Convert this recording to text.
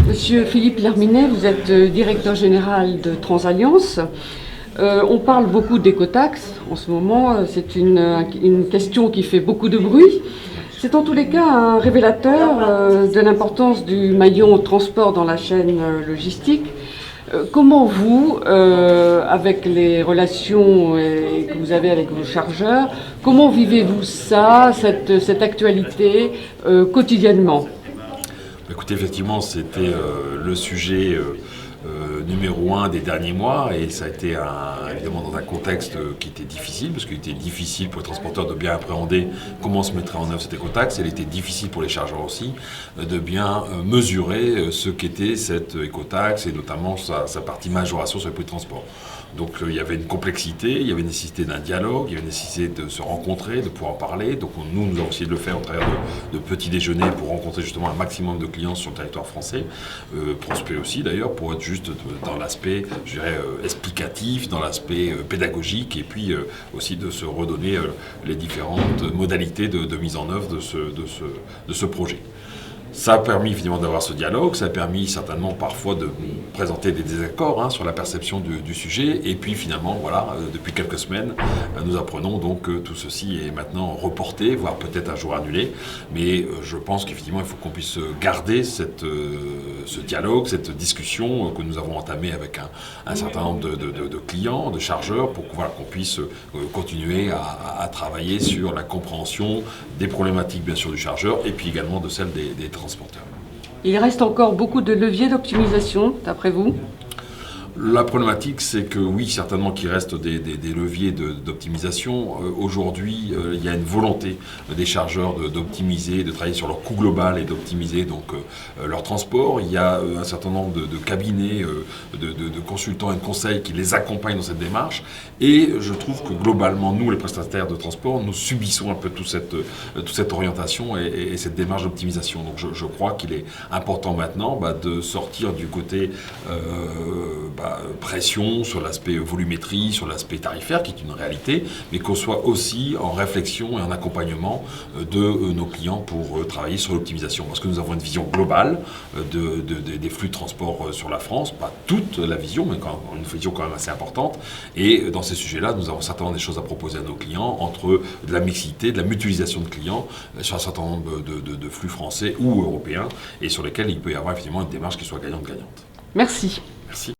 Monsieur Philippe Lerminet, vous êtes directeur général de Transalliance. On parle beaucoup d'écotaxe en ce moment, c'est une question qui fait beaucoup de bruit. C'est en tous les cas un révélateur de l'importance du maillon transport dans la chaîne logistique. Comment vous, avec les relations que vous avez avec vos chargeurs, comment vivez-vous ça, cette actualité quotidiennement ? Écoutez, effectivement, c'était le sujet numéro 1 des derniers mois, et ça a été évidemment dans un contexte qui était difficile, parce qu'il était difficile pour les transporteurs de bien appréhender comment se mettrait en œuvre cette écotaxe. Il était difficile pour les chargeurs aussi de bien mesurer ce qu'était cette écotaxe, et notamment sa partie majoration sur les prix de transport. Donc il y avait une complexité, il y avait une nécessité d'un dialogue, il y avait une nécessité de se rencontrer, de pouvoir en parler. Donc nous avons essayé de le faire au travers de petits déjeuners pour rencontrer justement un maximum de clients sur le territoire français, prospects aussi d'ailleurs, pour être juste dans l'aspect, je dirais, explicatif, dans l'aspect pédagogique, et puis aussi de se redonner les différentes modalités de mise en œuvre de ce projet. Ça a permis évidemment d'avoir ce dialogue, ça a permis certainement parfois de présenter des désaccords sur la perception du sujet, et puis finalement, voilà, depuis quelques semaines, nous apprenons donc que tout ceci est maintenant reporté, voire peut-être un jour annulé, mais je pense qu'effectivement il faut qu'on puisse garder ce dialogue, cette discussion que nous avons entamée avec un certain nombre de clients, de chargeurs, pour qu'on puisse continuer à travailler sur la compréhension des problématiques bien sûr du chargeur, et puis également de celles des transporteurs. Il reste encore beaucoup de leviers d'optimisation, d'après vous ? La problématique, c'est que oui, certainement qu'il reste des leviers d'optimisation. Aujourd'hui, il y a une volonté des chargeurs d'optimiser, de travailler sur leur coût global et d'optimiser donc leur transport. Il y a un certain nombre de cabinets, de consultants et de conseils qui les accompagnent dans cette démarche. Et je trouve que globalement, nous, les prestataires de transport, nous subissons un peu toute cette orientation et cette démarche d'optimisation. Donc je crois qu'il est important maintenant de sortir du côté pression sur l'aspect volumétrie, sur l'aspect tarifaire, qui est une réalité, mais qu'on soit aussi en réflexion et en accompagnement de nos clients pour travailler sur l'optimisation. Parce que nous avons une vision globale des flux de transport sur la France, pas toute la vision, mais une vision quand même assez importante. Et dans ces sujets-là, nous avons certainement des choses à proposer à nos clients, entre de la mixité, de la mutualisation de clients sur un certain nombre de flux français ou européens, et sur lesquels il peut y avoir effectivement une démarche qui soit gagnante-gagnante. Merci. Merci.